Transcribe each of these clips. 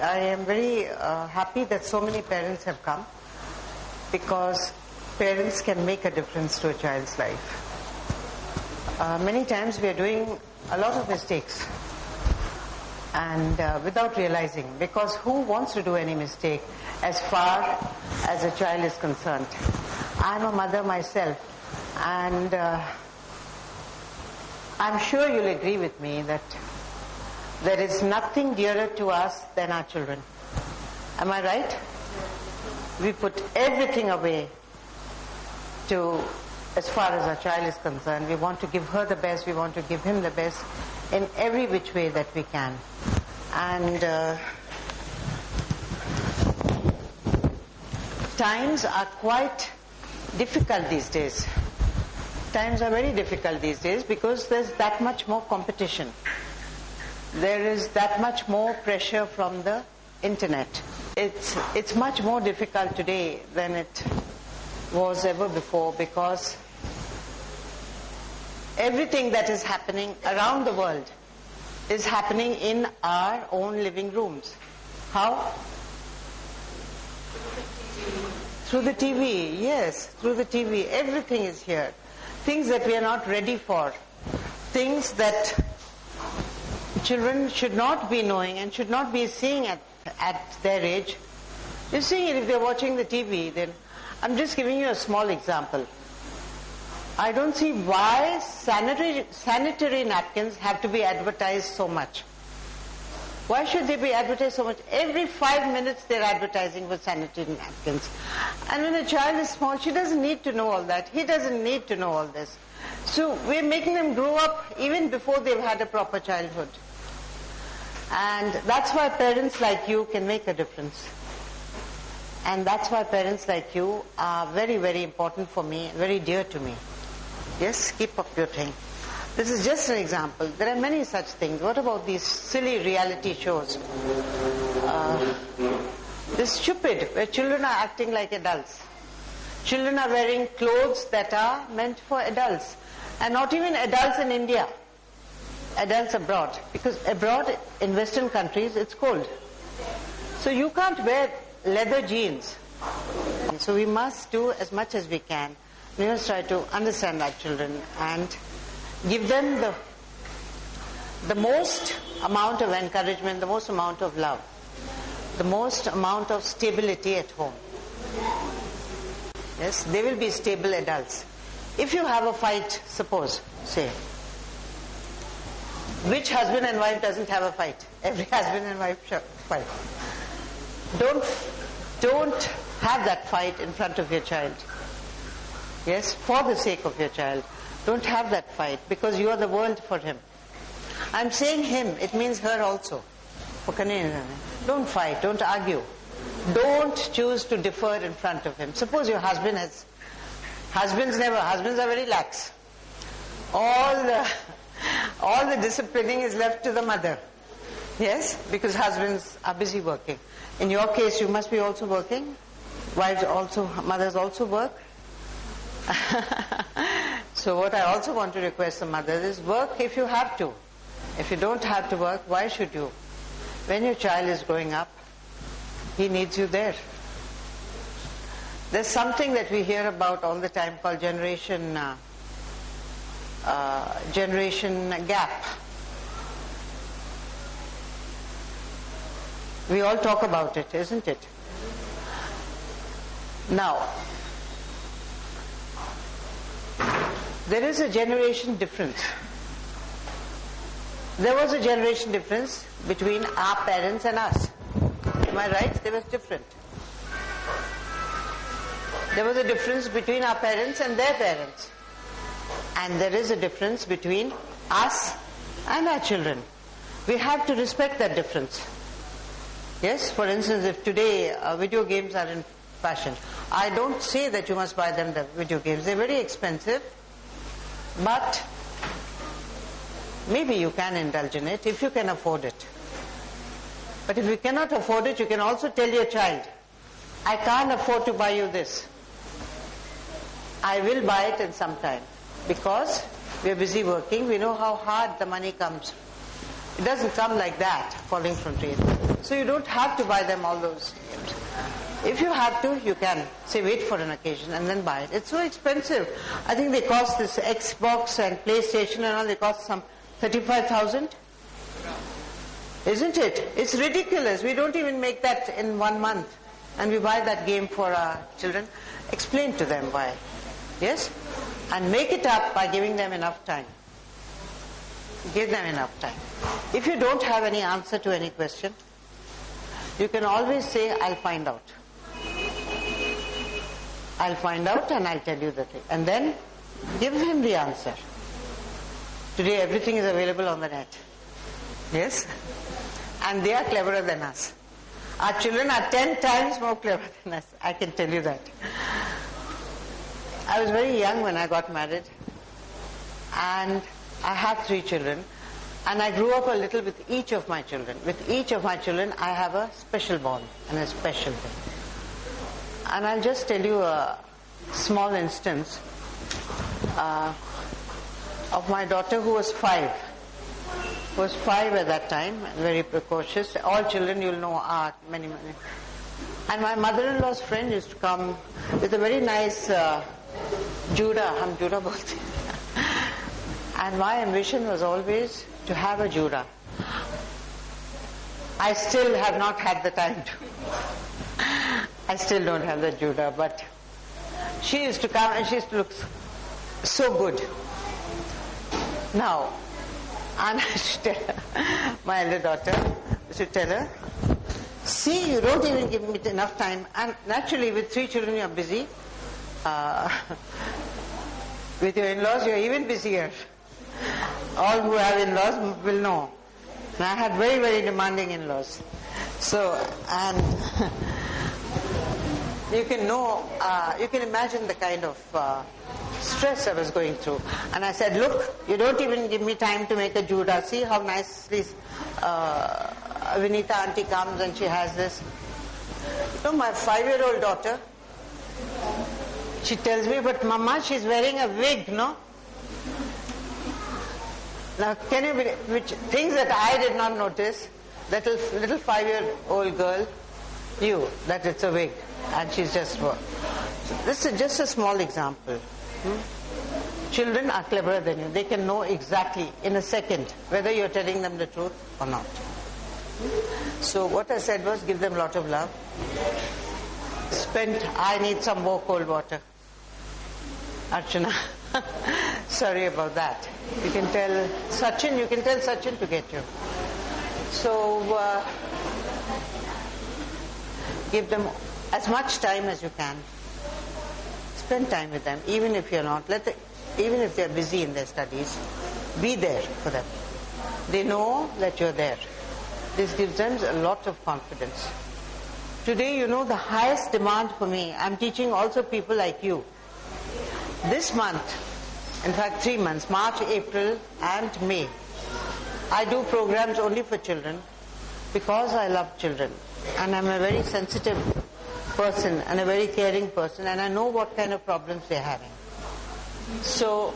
I am very happy that so many parents have come, because parents can make a difference to a child's life. Many times we are doing a lot of mistakes, and without realizing, because who wants to do any mistake as far as a child is concerned? I'm a mother myself, and I'm sure you'll agree with me that there is nothing dearer to us than our children. Am I right? We put everything away as far as our child is concerned. We want to give her the best, we want to give him the best in every which way that we can. And times are quite difficult these days. Times are very difficult these days because there's that much more competition. There is that much more pressure from the internet. It's much more difficult today than it was ever before, because everything that is happening around the world is happening in our own living rooms. How? Through the TV, yes, through the TV. Everything is here. Things that we are not ready for. Things that children should not be knowing and should not be seeing at their age. You're seeing it if they're watching the TV. Then I'm just giving you a small example. I don't see why sanitary napkins have to be advertised so much. Why should they be advertised so much? Every 5 minutes they're advertising for sanitary napkins. And when a child is small, she doesn't need to know all that. He doesn't need to know all this. So we're making them grow up even before they've had a proper childhood. And that's why parents like you can make a difference. And that's why parents like you are very, very important for me, very dear to me. Yes, keep up your thing. This is just an example. There are many such things. What about these silly reality shows? This stupid, where children are acting like adults. Children are wearing clothes that are meant for adults. And not even adults in India. Adults abroad. Because abroad, in Western countries, it's cold. So you can't wear leather jeans. And so we must do as much as we can. We must try to understand our children and give them the most amount of encouragement, the most amount of love, the most amount of stability at home. Yes, they will be stable adults. If you have a fight, suppose, say, which husband and wife doesn't have a fight? Every husband and wife fight. Don't have that fight in front of your child. Yes, for the sake of your child. Don't have that fight, because you are the world for him. I'm saying him, it means her also. Don't fight, don't argue. Don't choose to differ in front of him. Suppose your husband has... Husbands are very lax. All the disciplining is left to the mother. Yes, because husbands are busy working. In your case, you must be also working. Wives also, mothers also work. So what I also want to request the mothers is work if you have to. If you don't have to work, why should you? When your child is growing up, he needs you there. There's something that we hear about all the time called generation gap. We all talk about it, isn't it? Now, there is a generation difference. There was a generation difference between our parents and us. Am I right? They were different. There was a difference between our parents and their parents. And there is a difference between us and our children. We have to respect that difference. Yes, for instance, if today video games are in fashion, I don't say that you must buy them the video games. They're very expensive. But maybe you can indulge in it if you can afford it. But if you cannot afford it, you can also tell your child, I can't afford to buy you this. I will buy it in some time, because we are busy working. We know how hard the money comes It doesn't come like that, falling from trees. So you don't have to buy them all those games. If you have to, you can say wait for an occasion and then buy it. It's so expensive. I think they cost, this Xbox and PlayStation and all, they cost some 35,000. Isn't it? It's ridiculous. We don't even make that in 1 month. And we buy that game for our children. Explain to them why. Yes? And make it up by giving them enough time. Give them enough time. If you don't have any answer to any question, you can always say, I'll find out. I'll find out and I'll tell you the thing. And then give him the answer. Today everything is available on the net. Yes? And they are cleverer than us. Our children are 10 times more clever than us. I can tell you that. I was very young when I got married. And I have 3 children. And I grew up a little with each of my children. With each of my children, I have a special bond and a special thing. And I'll just tell you a small instance of my daughter who was 5. Was 5 at that time, very precocious. All children, you'll know, are many. And my mother-in-law's friend used to come with a very nice juda. Hum juda bolte. And my ambition was always to have a juda. I still have not had the time to. I still don't have the juda, but she used to come and she used to look so good. Now, and I should tell her, my elder daughter, I should tell her, see, you don't even give me enough time. And naturally, with 3 children, you're busy. With your in-laws, you're even busier. All who have in-laws will know. And I had very, very demanding in-laws. So, and you can know, you can imagine the kind of stress I was going through. And I said, look, you don't even give me time to make a juda. See how nicely Vinita auntie comes and she has this. You know, my 5-year-old daughter, she tells me, but Mama, she's wearing a wig, no? Now, can you believe, which things that I did not notice, that little 5-year-old girl knew that it's a wig, and she's just. So this is just a small example. Children are cleverer than you. They can know exactly in a second whether you're telling them the truth or not. So what I said was, give them a lot of love. I need some more cold water. Archana. Sorry about that. You can tell Sachin to get you. So give them as much time as you can. Spend time with them, even if you're not. Even if they're busy in their studies, be there for them. They know that you're there. This gives them a lot of confidence. Today, you know, the highest demand for me, I'm teaching also people like you. This month, in fact 3 months, March, April and May, I do programs only for children because I love children. And I'm a very sensitive person and a very caring person, and I know what kind of problems they're having. So,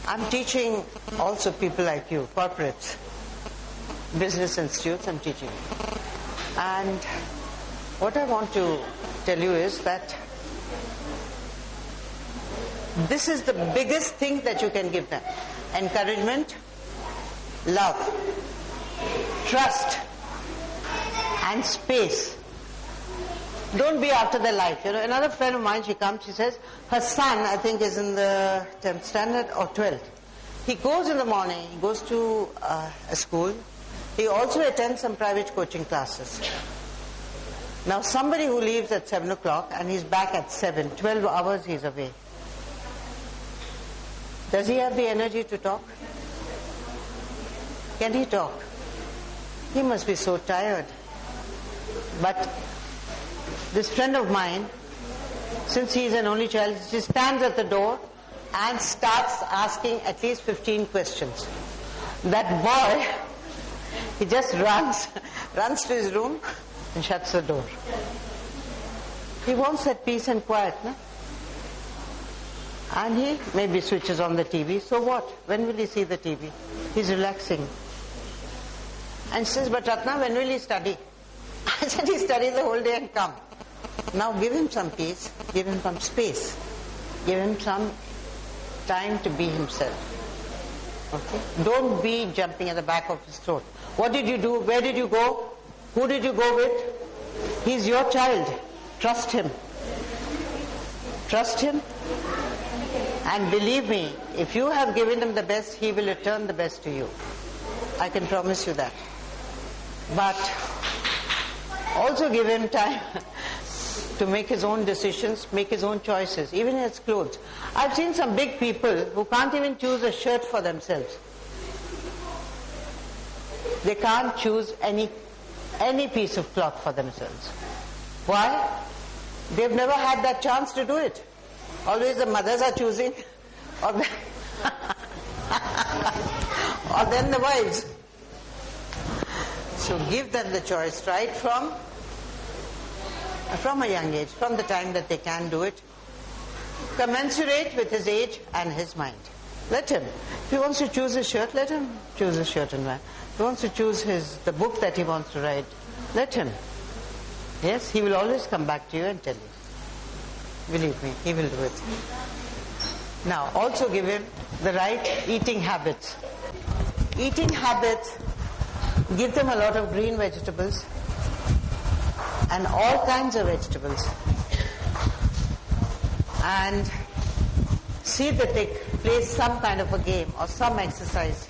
I'm teaching also people like you, corporates, business institutes, I'm teaching. And what I want to tell you is that this is the biggest thing that you can give them. Encouragement, love, trust, and space. Don't be after their life. You know, another friend of mine, she comes, she says, her son, I think, is in the 10th standard or 12th. He goes in the morning, he goes to a school. He also attends some private coaching classes. Now, somebody who leaves at 7 o'clock and he's back at 7, 12 hours he's away. Does he have the energy to talk? Can he talk? He must be so tired. But this friend of mine, since he is an only child, she stands at the door and starts asking at least 15 questions. That boy, he just runs to his room and shuts the door. He wants that peace and quiet, no? And he maybe switches on the TV. So what? When will he see the TV? He's relaxing. And says, but Ratna, when will he study? I said, he studies the whole day and come. Now give him some peace, give him some space, give him some time to be himself. Okay? Don't be jumping at the back of his throat. What did you do? Where did you go? Who did you go with? He's your child. Trust him. Trust him. And believe me, if you have given him the best, he will return the best to you. I can promise you that. But also give him time to make his own decisions, make his own choices, even his clothes. I've seen some big people who can't even choose a shirt for themselves. They can't choose any piece of cloth for themselves. Why? They've never had that chance to do it. Always the mothers are choosing, or then the wives. So give them the choice right from a young age, from the time that they can do it, commensurate with his age and his mind. Let him. If he wants to choose a shirt, let him choose a shirt and wear. If he wants to choose the book that he wants to write, let him. Yes, he will always come back to you and tell you. Believe me, he will do it. Now, also give him the right eating habits. Eating habits, give them a lot of green vegetables and all kinds of vegetables. And see that they play some kind of a game or some exercise.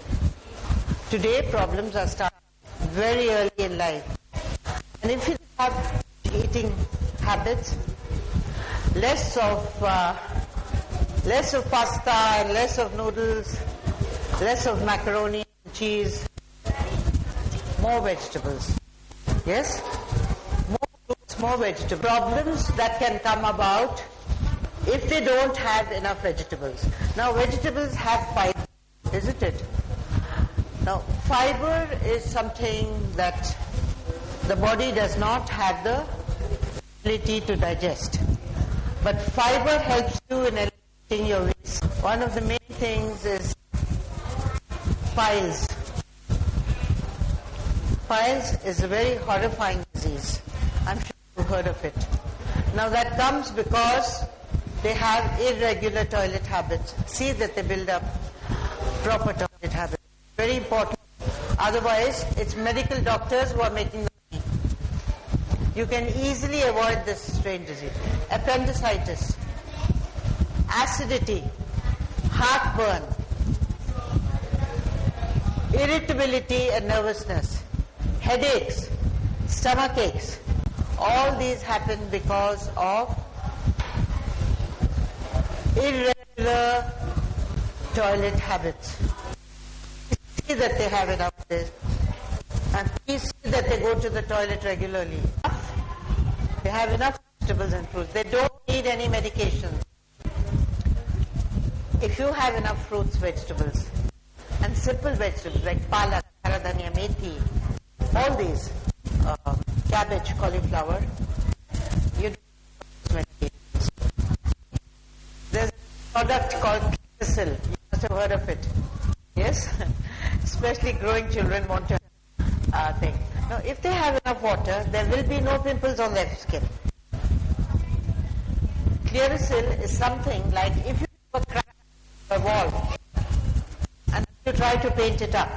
Today, problems are starting very early in life. And if you have eating habits, less of pasta and less of noodles, less of macaroni and cheese, more vegetables. Yes? More fruits, more vegetables. Problems that can come about if they don't have enough vegetables. Now vegetables have fiber, isn't it? Now fiber is something that the body does not have the ability to digest. But fiber helps you in elevating your waist. One of the main things is piles. Piles is a very horrifying disease. I'm sure you've heard of it. Now that comes because they have irregular toilet habits. See that they build up proper toilet habits. Very important. Otherwise, it's medical doctors who are making the money. You can easily avoid this strange disease. Appendicitis, acidity, heartburn, irritability and nervousness, headaches, stomach aches. All these happen because of irregular toilet habits. See that they have enough of this. And please see that they go to the toilet regularly. They have enough vegetables and fruits. They don't need any medications. If you have enough fruits, vegetables, and simple vegetables like palak, karadhania, methi, all these, cabbage, cauliflower, you don't need medications. There's a product called Clearasil. You must have heard of it. Yes? Especially growing children want to think. Now, if they have enough water, there will be no pimples on their skin. Clearasil is something like if you have a crack in a wall and you try to paint it up,